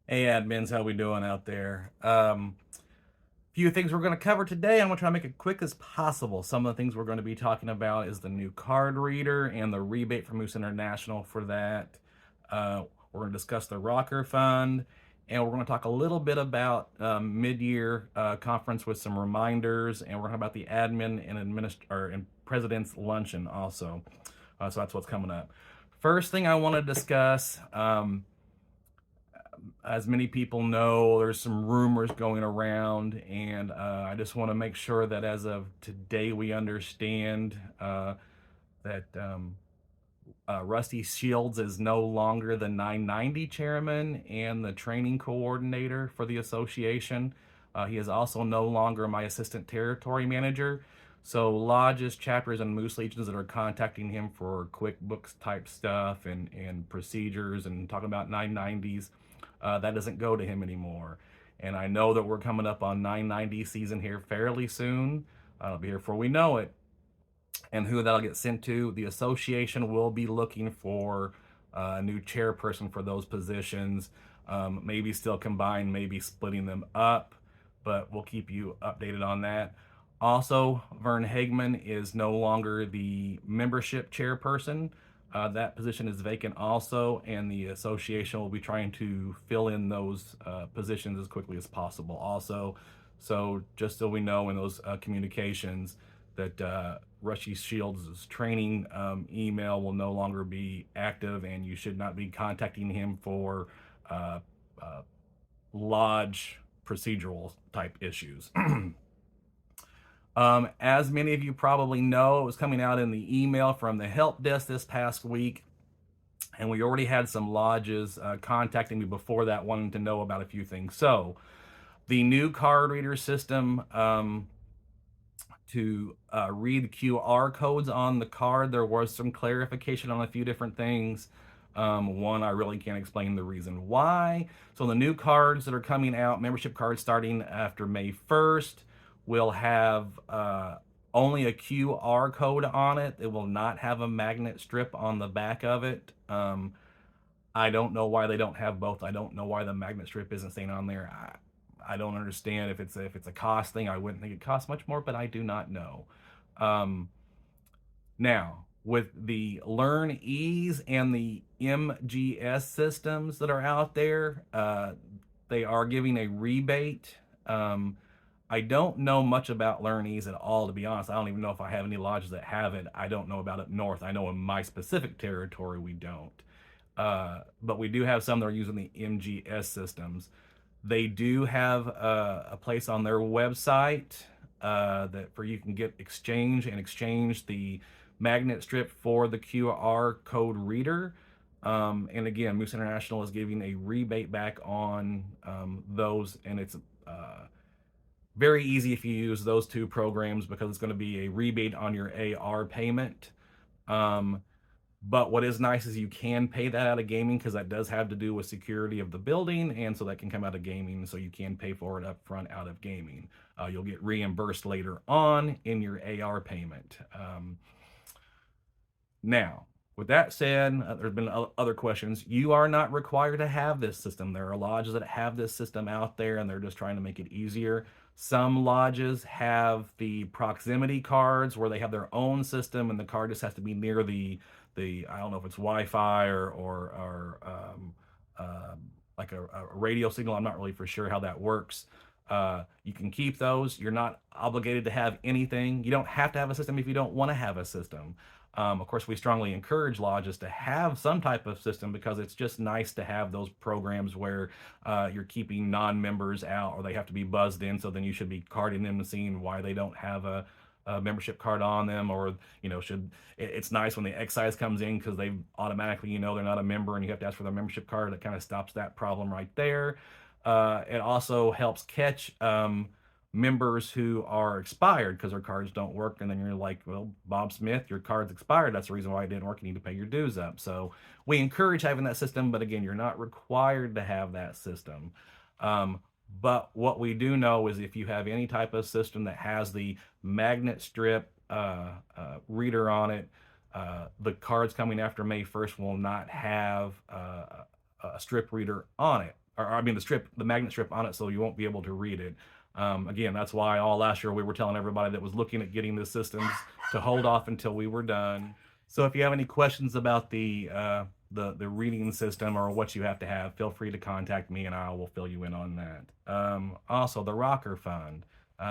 Hey admins, how we doing out there? Few things we're going to cover today. I'm going to try to make it quick as possible. Some of the things we're going to be talking about is the new card reader and the rebate from Moose International for that. We're going to discuss the Rocker Fund, and we're going to talk a little bit about mid-year conference with some reminders, and we're going to talk about the admin and and president's luncheon also. So that's what's coming up. First thing I want to discuss. As many people know, there's some rumors going around, and I just want to make sure that as of today, we understand that Rusty Shields is no longer the 990 chairman and the training coordinator for the association. He is also no longer my assistant territory manager. So lodges, chapters, and Moose Legions that are contacting him for QuickBooks type stuff and procedures and talking about 990s, that doesn't go to him anymore. And I know that we're coming up on 990 season here fairly soon. I'll be here before we know it. And who that'll get sent to, the association will be looking for a new chairperson for those positions. Maybe still combined, maybe splitting them up, but we'll keep you updated on that. Also, Vern Hagman is no longer the membership chairperson. That position is vacant also, and the association will be trying to fill in those positions as quickly as possible also. So just so we know in those communications that Rusty Shields' training email will no longer be active, and you should not be contacting him for uh, uh, lodge procedural type issues. As many of you probably know, it was coming out in the email from the help desk this past week, and we already had some lodges contacting me before that, wanting to know about a few things. So, the new card reader system to read the QR codes on the card, there was some clarification on a few different things. One, I really can't explain the reason why. So the new cards that are coming out, membership cards starting after May 1st, will have only a QR code on it. It will not have a magnet strip on the back of it. I don't know why they don't have both. I don't know why the magnet strip isn't staying on there. I don't understand if it's a cost thing. I wouldn't think it costs much more, but I do not know. Um, Now, with the LearnEase and the MGS systems that are out there, they are giving a rebate. I don't know much about LearnEase at all, to be honest. I don't even know if I have any lodges that have it. I don't know about it north. I know in my specific territory we don't. But we do have some that are using the MGS systems. They do have a place on their website that for you can get exchange the magnet strip for the QR code reader. And again, Moose International is giving a rebate back on those, and it's very easy if you use those two programs because it's going to be a rebate on your AR payment. Um, but what is nice is you can pay that out of gaming because that does have to do with security of the building, and so that can come out of gaming. So you can pay for it up front out of gaming. You'll get reimbursed later on in your AR payment. Now, with that said, there's been other questions. You are not required to have this system. There are lodges that have this system out there, and they're just trying to make it easier. Some lodges have the proximity cards where they have their own system, and the card just has to be near the I don't know if it's Wi-Fi or like a radio signal. I'm not really for sure how that works. You can keep those. You're not obligated to have anything. You don't have to have a system if you don't want to have a system. Of course, we strongly encourage lodges to have some type of system because it's just nice to have those programs where you're keeping non-members out or they have to be buzzed in. So then you should be carding them and seeing why they don't have a membership card on them, or it's nice when the excise comes in because they automatically they're not a member and you have to ask for their membership card. That kind of stops that problem right there. It also helps catch members who are expired because their cards don't work, and then you're like, well, Bob Smith, your card's expired, that's the reason why it didn't work, you need to pay your dues up. So we encourage having that system, but again, you're not required to have that system. But what we do know is if you have any type of system that has the magnet strip reader on it, the cards coming after May 1st will not have a strip reader on it. or I mean the magnet strip on it, so you won't be able to read it. Again, that's why all last year we were telling everybody that was looking at getting the systems to hold off until we were done. So if you have any questions about the reading system or what you have to have, feel free to contact me and I will fill you in on that. Also, the Rocker Fund.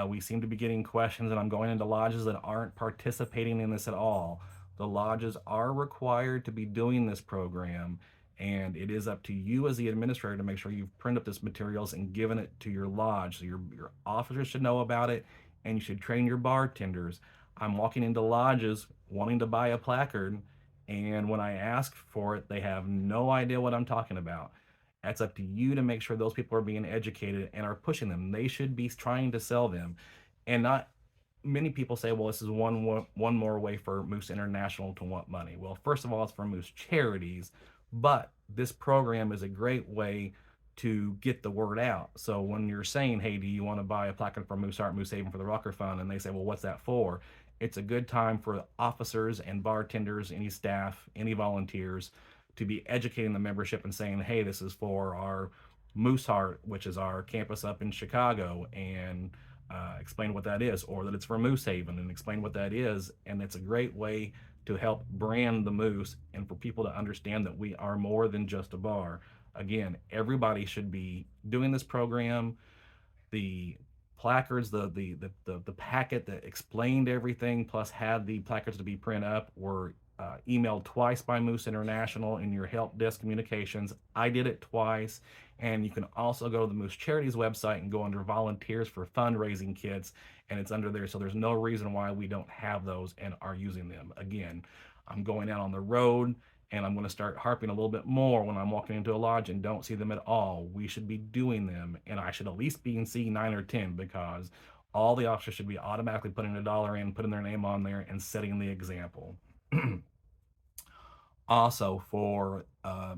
We seem to be getting questions, and I'm going into lodges that aren't participating in this at all. The lodges are required to be doing this program, and it is up to you as the administrator to make sure you've printed up this materials and given it to your lodge. So your officers should know about it, and you should train your bartenders. I'm walking into lodges wanting to buy a placard, and when I ask for it, they have no idea what I'm talking about. That's up to you to make sure those people are being educated and are pushing them. They should be trying to sell them, and not many people say, well, this is one more way for Moose International to want money. Well, first of all, it's for Moose Charities, but this program is a great way to get the word out. So when you're saying, hey, do you want to buy a placard for Moose Heart, Moose Haven for the Rocker Fund? And they say, well, what's that for? It's a good time for officers and bartenders, any staff, any volunteers to be educating the membership and saying, hey, this is for our Moose Heart, which is our campus up in Chicago, and explain what that is, or that it's for Moose Haven and explain what that is. And it's a great way to help brand the Moose and for people to understand that we are more than just a bar. Again, everybody should be doing this program. The placards, the packet that explained everything, plus had the placards to be printed up, were emailed twice by Moose International in your help desk communications. I did it twice. And you can also go to the Moose Charities website and go under volunteers for fundraising kits, and it's under there. So there's no reason why we don't have those and are using them. Again, I'm going out on the road, and I'm going to start harping a little bit more when I'm walking into a lodge and don't see them at all. We should be doing them, and I should at least be in C9 or 10, because all the officers should be automatically putting $1 in, putting their name on there, and setting the example. Also, for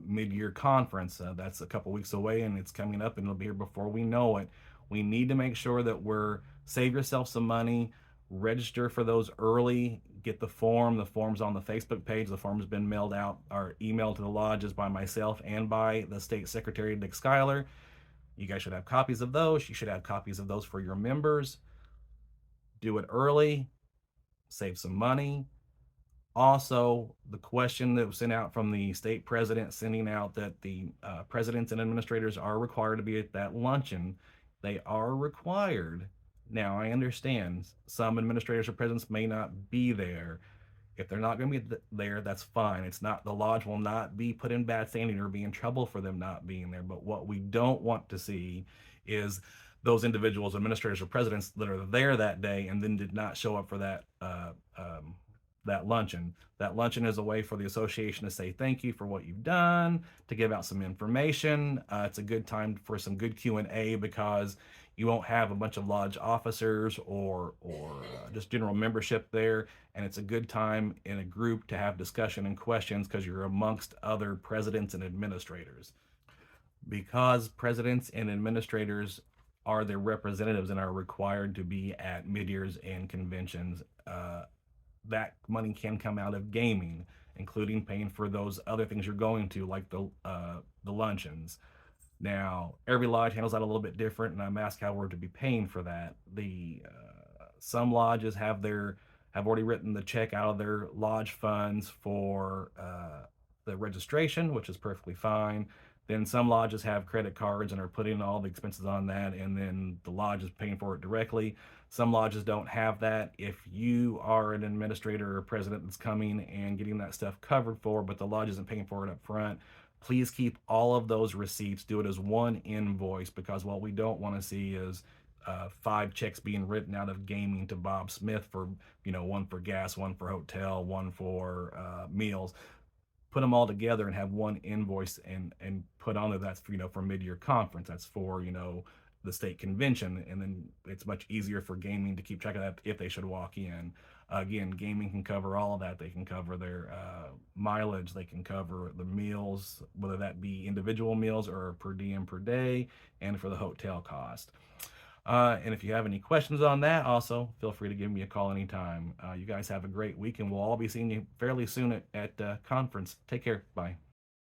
mid-year conference, that's a couple weeks away, and it's coming up, and it'll be here before we know it. We need to make sure that we're save yourself some money, register for those early, get the form. The form's on the Facebook page. The form's been mailed out or emailed to the lodges by myself and by the state secretary, Dick Schuyler. You guys should have copies of those. You should have copies of those for your members. Do it early, save some money. Also, the question that was sent out from the state president, sending out that the presidents and administrators are required to be at that luncheon. They are required. Now, I understand some administrators or presidents may not be there. If they're not going to be there, that's fine. It's not, the lodge will not be put in bad standing or be in trouble for them not being there. But what we don't want to see is those individuals, administrators or presidents that are there that day and then did not show up for that luncheon. That luncheon is a way for the association to say thank you for what you've done, to give out some information. It's a good time for some good Q&A, because you won't have a bunch of lodge officers or just general membership there, and it's a good time in a group to have discussion and questions because you're amongst other presidents and administrators. Because presidents and administrators are their representatives and are required to be at mid-years and conventions, that money can come out of gaming, including paying for those other things you're going to, like the luncheons. Now, every lodge handles that a little bit different, and I'm asked how we're to be paying for that. Some lodges have already written the check out of their lodge funds for the registration, which is perfectly fine. Then some lodges have credit cards and are putting all the expenses on that, and then the lodge is paying for it directly. Some lodges don't have that. If you are an administrator or president that's coming and getting that stuff covered for, but the lodge isn't paying for it up front, please keep all of those receipts. Do it as one invoice, because what we don't want to see is 5 checks being written out of gaming to Bob Smith for, one for gas, one for hotel, one for meals. Put them all together and have one invoice and put on there, that's for mid-year conference, that's for the state convention, and then it's much easier for gaming to keep track of that if they should walk in. Again, gaming can cover all of that. They can cover their mileage, they can cover the meals, whether that be individual meals or per diem per day, and for the hotel cost. And if you have any questions on that, also feel free to give me a call anytime. You guys have a great week, and we'll all be seeing you fairly soon at conference. Take care. Bye.